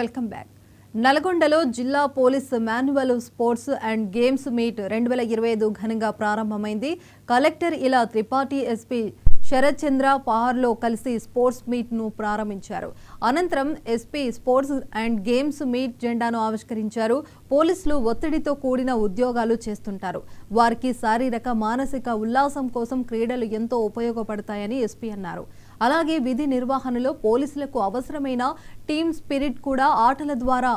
Welcome back. నల్గొండలో జిల్లా police manual sports and games meet 2025 ఘనంగా ప్రారంభమైంది. కలెక్టర్ ఇలా త్రిపాఠి, ఎస్పీ శరత్ చంద్ర పహార్లో కలిసి స్పోర్ట్స్ మీట్ ను ప్రారంభించారు. అనంతరం SP sports and games meet జెండాను ఆవిష్కరించారు. పోలీసులు ఒత్తిడితో కూడిన ఉద్యోగాలు చేస్తుంటారు. వారికి శారీరక, మానసిక ఉల్లాసం కోసం క్రీడలు ఎంతో ఉపయోగపడతాయని ఎస్పీ అన్నారు. అలాగే విధి నిర్వహణలో పోలీసులకు అవసరమైన టీమ్ స్పిరిట్ కూడా ఆటల ద్వారా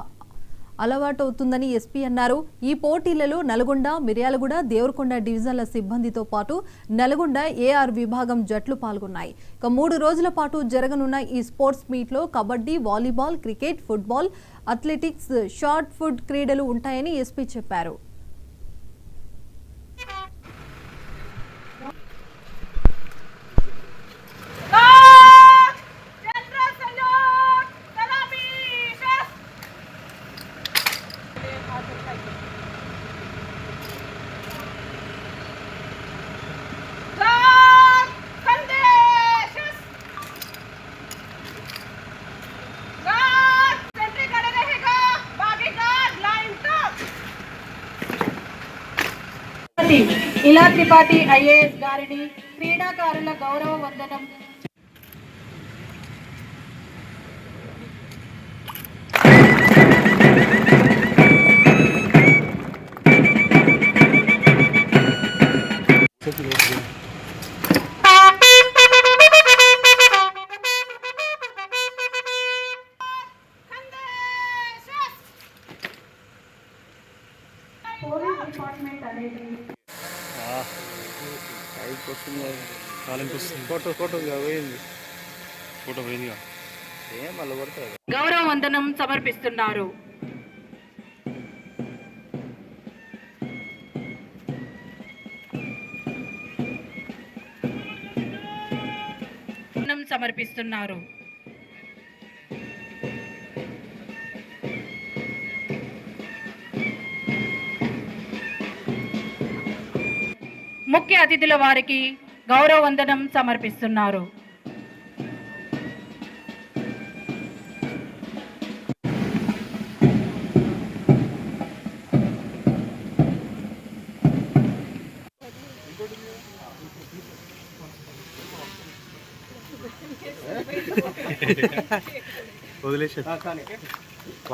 అలవాటవుతుందని ఎస్పీ అన్నారు. ఈ పోటీలలో నల్గొండ, మిర్యాలగూడ, దేవరకొండ డివిజన్ల సిబ్బందితో పాటు నల్గొండ ఏఆర్ విభాగం జట్లు పాల్గొన్నాయి. ఇక 3 రోజుల పాటు జరగనున్న ఈ స్పోర్ట్స్ మీట్లో kabaddi, volleyball, cricket, football, athletics, short foot క్రీడలు ఉంటాయని ఎస్పీ చెప్పారు. ఇలా త్రిపాఠి ఐఏఎస్ గారిని క్రీడాకారుల గౌరవ వందనం పోలీస్ డిపార్ట్మెంట్ అనేది గౌరవ వందనం సమర్పిస్తున్నారు. సమర్పిస్తున్నారు. ముఖ్య అతిథుల వారికి గౌరవ వందనం సమర్పిస్తున్నారు.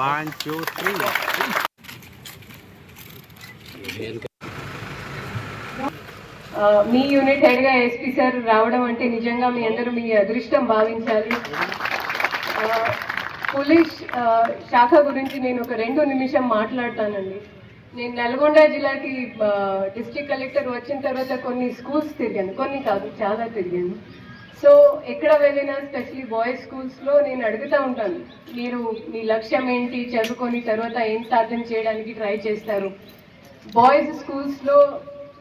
One, two, three. మీ యూనిట్ హెడ్గా ఎస్పీ సార్ రావడం అంటే నిజంగా మీ అందరూ మీ అదృష్టం భావించాలి. పోలీస్ శాఖ గురించి నేను ఒక 2 నిమిషం మాట్లాడతానండి. నేను నల్గొండ జిల్లాకి డిస్ట్రిక్ట్ కలెక్టర్ వచ్చిన తర్వాత కొన్ని స్కూల్స్ తిరిగాను, కొన్ని కాదు చాలా తిరిగాను. సో ఎక్కడ వెళ్ళినా స్పెషలీ బాయ్స్ స్కూల్స్లో నేను అడుగుతూ ఉంటాను, మీరు మీ లక్ష్యం ఏంటి, చదువుకొని తర్వాత ఏం సాధన చేయడానికి ట్రై చేస్తారు. బాయ్స్ స్కూల్స్లో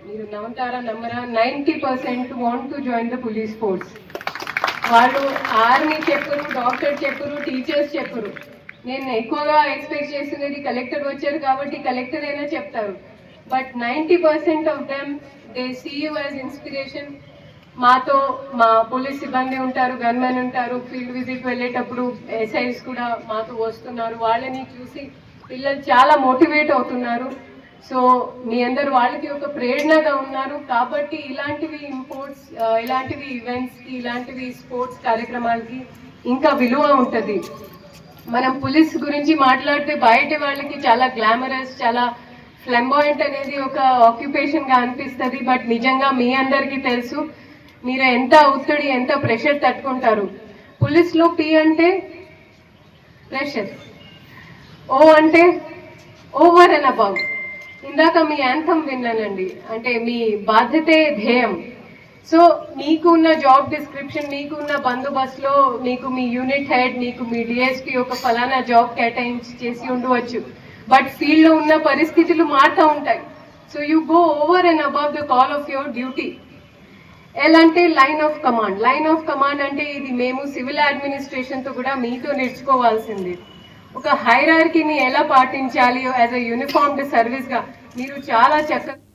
మీరు నమ్ముతారా నమ్మరా 90% want to join the police force. వాళ్ళు ఆర్మీ చెప్పరు, డాక్టర్ చెప్పరు, టీచర్స్ చెప్పరు. నేను ఎక్కువగా ఎక్స్పెక్ట్ చేస్తున్నది కలెక్టర్ వచ్చారు కాబట్టి కలెక్టర్ అయినా చెప్తారు. But 90% of them they see you as inspiration. మాతో మా పోలీస్ సిబ్బంది ఉంటారు, గన్మెన్ ఉంటారు, ఫీల్డ్ విజిట్ వెళ్ళేటప్పుడు ఎస్ఐస్ కూడా మాతో వస్తున్నారు. వాళ్ళని చూసి పిల్లలు చాలా మోటివేట్ అవుతున్నారు. సో మీ అందరు వాళ్ళకి ఒక ప్రేరణగా ఉన్నారు కాబట్టి ఇలాంటివి ఇలాంటివి ఈవెంట్స్కి, ఇలాంటివి స్పోర్ట్స్ కార్యక్రమాలకి ఇంకా విలువ ఉంటుంది. మనం పోలీస్ గురించి మాట్లాడితే బయట వాళ్ళకి చాలా గ్లామరస్, చాలా ఫ్లెంబాయింట్ అనేది ఒక ఆక్యుపేషన్గా అనిపిస్తుంది. బట్ నిజంగా మీ అందరికీ తెలుసు మీరు ఎంత ఒత్తిడి, ఎంత ప్రెషర్ తట్టుకుంటారు. పోలీస్లో పి అంటే ప్రెషర్, ఓ అంటే ఓవర్ అండ్ అబౌవ్. ఇందాక మీ యాంథమ్ విన్నానండి, అంటే మీ బాధ్యతే ధ్యేయం. సో మీకు ఉన్న జాబ్ డిస్క్రిప్షన్, మీకు ఉన్న బందోబస్తులో మీకు మీ యూనిట్ హెడ్, మీకు మీ డిఎస్పీ ఒక ఫలానా జాబ్ కేటాయించి చేసి ఉండవచ్చు. బట్ ఫీల్డ్లో ఉన్న పరిస్థితులు మారుతూ ఉంటాయి. So you go over and above the call of your duty. ఎలా అంటే line of command. Line of command అంటే ఇది మేము సివిల్ అడ్మినిస్ట్రేషన్తో కూడా మీతో నేర్చుకోవాల్సింది. ఒక హైరార్కీని ఎలా పాటించాలి యాజ్ అ యూనిఫార్మ్డ్ సర్వీస్గా మీరు చాలా చక్కగా